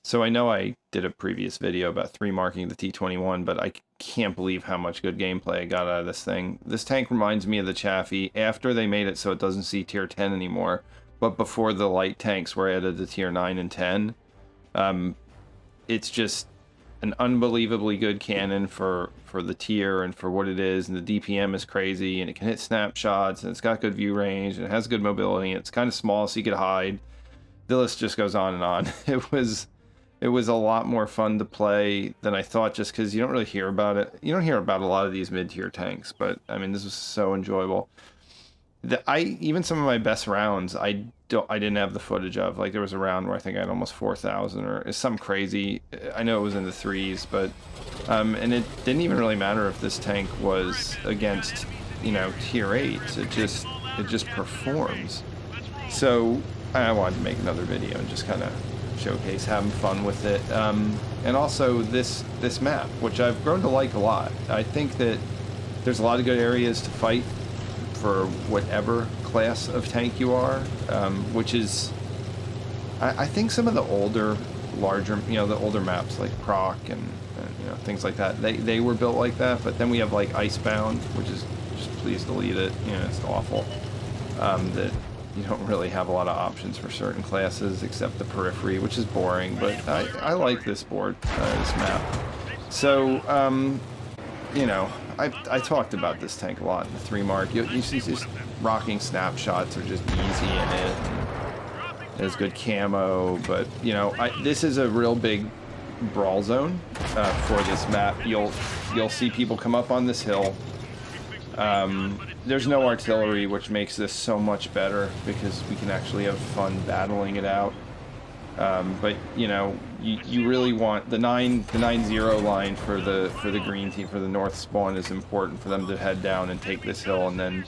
So I know I did a previous video about 3 marking the T21, but I can't believe how much good gameplay I got out of this thing. This tank reminds me of the Chaffee after they made it so it doesn't see tier 10 anymore, but before the light tanks were added to tier 9 and 10. It's just an unbelievably good cannon for the tier and for what it is, and the DPM is crazy, and it can hit snapshots, and it's got good view range, and it has good mobility, and it's kind of small so you could hide. The list just goes on and on. It was a lot more fun to play than I thought, just because you don't really hear about it. You don't hear about a lot of these mid-tier tanks, but I mean, this was so enjoyable. Even some of my best rounds, I didn't have the footage of. Like, there was a round where I think I had almost 4,000 or it's some crazy. I know it was in the threes, but and it didn't even really matter if this tank was against, you know, tier 8. It just performs. So I wanted to make another video and just kind of showcase having fun with it, and also this map, which I've grown to like a lot. I think that there's a lot of good areas to fight for whatever class of tank you are, which is, I think some of the older, larger, you know, the older maps like Proc and you know, things like that, they were built like that. But then we have like Icebound, which is just, please delete it, you know, it's awful. That you don't really have a lot of options for certain classes except the periphery, which is boring, but I like this board, this map. So, you know, I talked about this tank a lot in the 3 mark. You see just rocking snapshots are just easy in it. It has good camo, but, you know, this is a real big brawl zone for this map. You'll see people come up on this hill. There's no artillery, which makes this so much better because we can actually have fun battling it out. But you know, you really want the 9-0 line for the green team, for the north spawn, is important for them to head down and take this hill, and then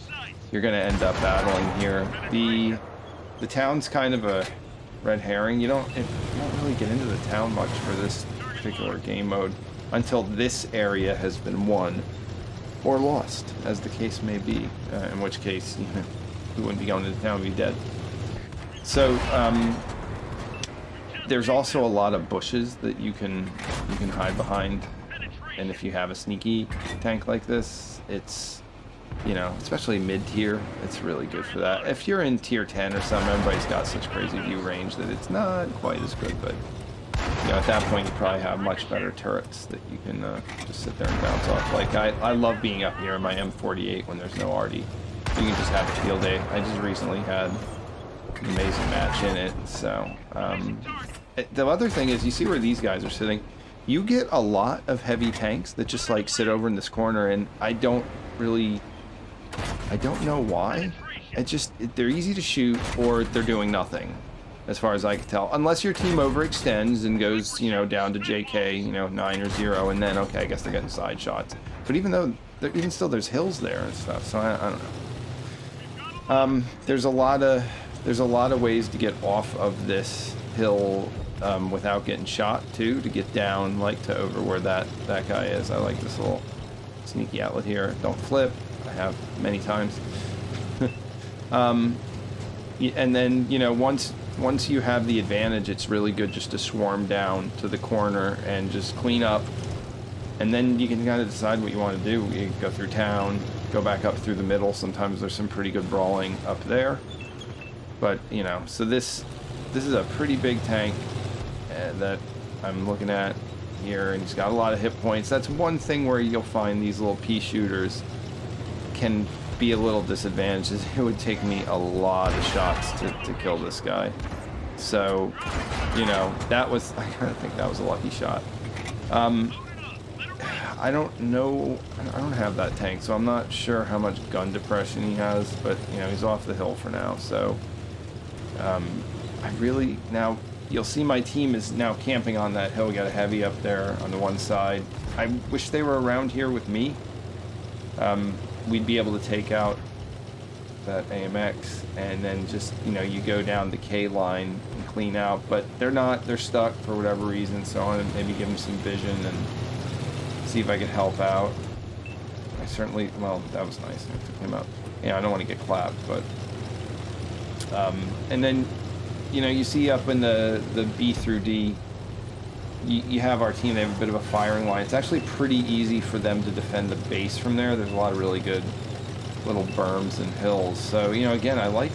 you're going to end up battling here. The town's kind of a red herring. You don't really get into the town much for this particular game mode until this area has been won. Or lost, as the case may be, in which case, you know, we wouldn't be going to the town, we'd be dead. So, there's also a lot of bushes that you can hide behind, and if you have a sneaky tank like this, it's, you know, especially mid-tier, it's really good for that. If you're in tier 10 or something, everybody's got such crazy view range that it's not quite as good, but you know, at that point, you probably have much better turrets that you can just sit there and bounce off. Like, I love being up here in my M48 when there's no arty. You can just have a field day. I just recently had an amazing match in it. So, the other thing is, you see where these guys are sitting? You get a lot of heavy tanks that just, like, sit over in this corner, and I don't know why. They're easy to shoot, or they're doing nothing, as far as I can tell. Unless your team overextends and goes, you know, down to JK, you know, 9 or 0, and then, okay, I guess they're getting side shots. But even still, there's hills there and stuff, so I don't know. There's a lot of ways to get off of this hill without getting shot, too, to get down, like, to over where that guy is. I like this little sneaky outlet here. Don't flip. I have many times. And then, you know, once you have the advantage, it's really good just to swarm down to the corner and just clean up. And then you can kind of decide what you want to do. You go through town, go back up through the middle. Sometimes there's some pretty good brawling up there. But, you know, so this is a pretty big tank that I'm looking at here, and he's got a lot of hit points. That's one thing where you'll find these little pea shooters can be a little disadvantaged. It would take me a lot of shots to kill this guy. So, you know, I kind of think that was a lucky shot. I don't know, I don't have that tank, so I'm not sure how much gun depression he has, but, you know, he's off the hill for now, so, now, you'll see my team is now camping on that hill. We got a heavy up there on the one side. I wish they were around here with me. We'd be able to take out that AMX, and then just, you know, you go down the K line and clean out, but they're not, they're stuck for whatever reason, so I want to maybe give them some vision and see if I could help out. I certainly, well, that was nice. I took him out. Yeah, I don't want to get clapped, but, and then, you know, you see up in the B through D, you have our team, they have a bit of a firing line. It's actually pretty easy for them to defend the base from there. There's a lot of really good little berms and hills. So, you know, again, I like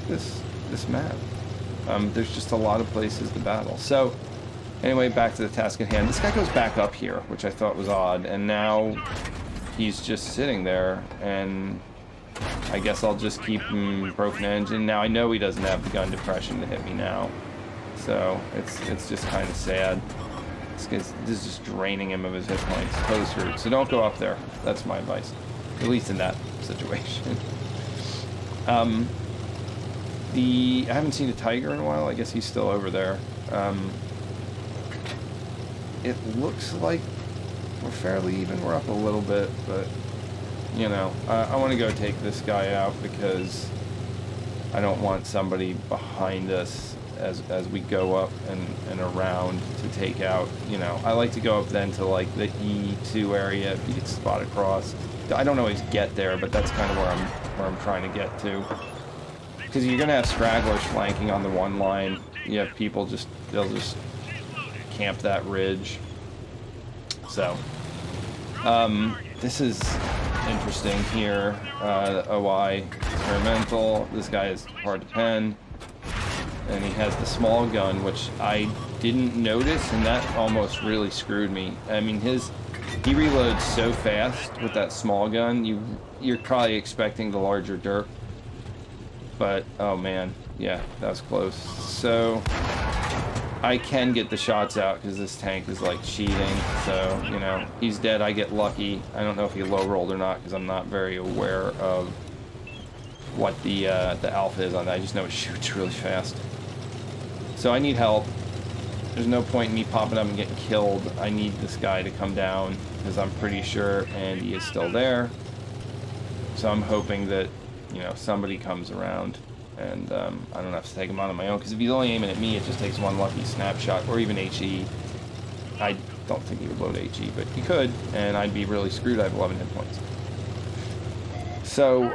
this map. There's just a lot of places to battle. So, anyway, back to the task at hand. This guy goes back up here, which I thought was odd, and now he's just sitting there, and I guess I'll just keep him broken engine. Now, I know he doesn't have the gun depression to hit me now, so it's just kind of sad. This is just draining him of his hit points. Totally screwed. So don't go up there. That's my advice, at least in that situation. I haven't seen a tiger in a while. I guess he's still over there. It looks like we're fairly even. We're up a little bit, but you know, I want to go take this guy out because I don't want somebody behind us as we go up and around to take out. You know, I like to go up then to like the E2 area if you get spot across. I don't always get there, but that's kind of where I'm trying to get to. Because you're gonna have stragglers flanking on the one line. You have people they'll just camp that ridge. So, this is interesting here. OI experimental. This guy is hard to pen, and he has the small gun, which I didn't notice, and that almost really screwed me. I mean, he reloads so fast with that small gun. You're probably expecting the larger derp, but oh man, yeah, that was close. So I can get the shots out because this tank is like cheating. So, you know, he's dead. I get lucky. I don't know if he low rolled or not because I'm not very aware of what the alpha is on that. I just know it shoots really fast. So I need help. There's no point in me popping up and getting killed. I need this guy to come down because I'm pretty sure Andy is still there. So I'm hoping that, you know, somebody comes around and I don't have to take him on my own, because if he's only aiming at me, it just takes one lucky snapshot, or even HE. I don't think he would load HE, but he could, and I'd be really screwed. I have 11 hit points. So,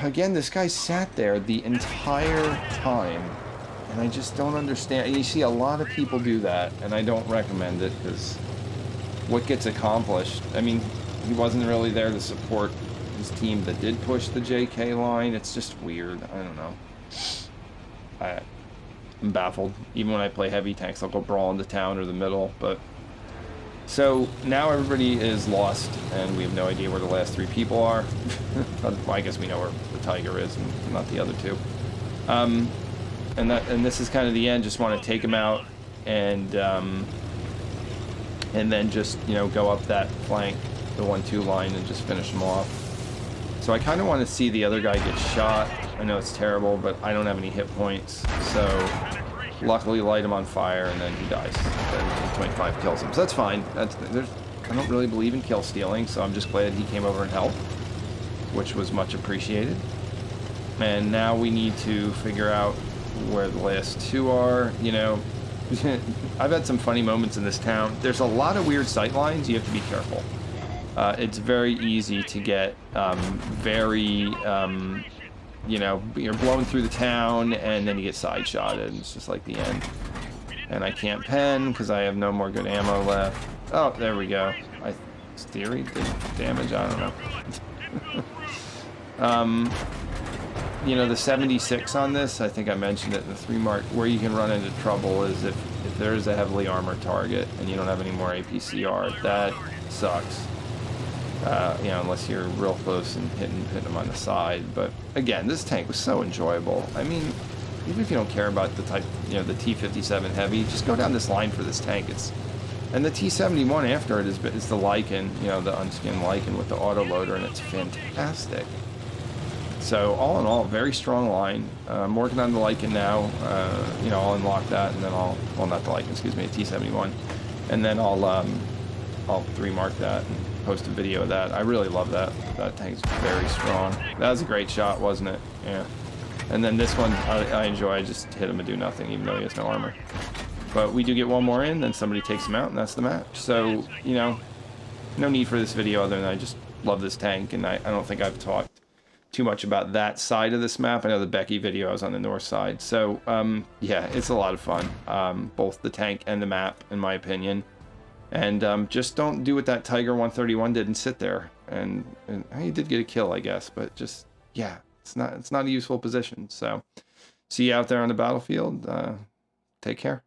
again, this guy sat there the entire time, and I just don't understand. And you see a lot of people do that, and I don't recommend it, because what gets accomplished, I mean, he wasn't really there to support his team that did push the JK line. It's just weird. I don't know. I'm baffled. Even when I play heavy tanks, I'll go brawl into town or the middle. But so now everybody is lost, and we have no idea where the last three people are. Well, I guess we know where the tiger is, and not the other two. And this is kind of the end. Just want to take him out, and then just, you know, go up that flank, the 1-2 line, and just finish him off. So I kind of want to see the other guy get shot. I know it's terrible, but I don't have any hit points. So luckily light him on fire, and then he dies. And 25 kills him. So that's fine. I don't really believe in kill stealing, so I'm just glad he came over and helped, which was much appreciated. And now we need to figure out where the last two are. You know, I've had some funny moments in this town. There's a lot of weird sight lines. You have to be careful. It's very easy to get you know, you're blowing through the town and then you get side shotted, and it's just like the end. And I can't pen because I have no more good ammo left. Oh, there we go. Theory did damage, I don't know. You know, the 76 on this, I think I mentioned it in the 3 mark, where you can run into trouble is if there's a heavily armored target and you don't have any more APCR. That sucks. You know, unless you're real close and hitting them on the side. But again, this tank was so enjoyable. I mean, even if you don't care about the type, you know, the T57 heavy, just go down this line for this tank. And the T71 after it is the Lycan, you know, the unskinned Lycan with the autoloader, and it's fantastic. So all in all, very strong line. I'm working on the Lycan now. You know, I'll unlock that, and then well, not the Lycan, excuse me, the T71, and then I'll 3 mark that and post a video of that. I really love that. That tank's very strong. That was a great shot, wasn't it? Yeah. And then this one, I enjoy. I just hit him and do nothing, even though he has no armor. But we do get one more in, then somebody takes him out, and that's the match. So, you know, no need for this video other than I just love this tank, and I don't think I've talked too much about that side of this map. I know the Becky video I was on the north side. So yeah, it's a lot of fun, both the tank and the map, in my opinion. And just don't do what that Tiger 131 did and sit there. And he did get a kill, I guess, but just, yeah, it's not a useful position. So see you out there on the battlefield. Take care.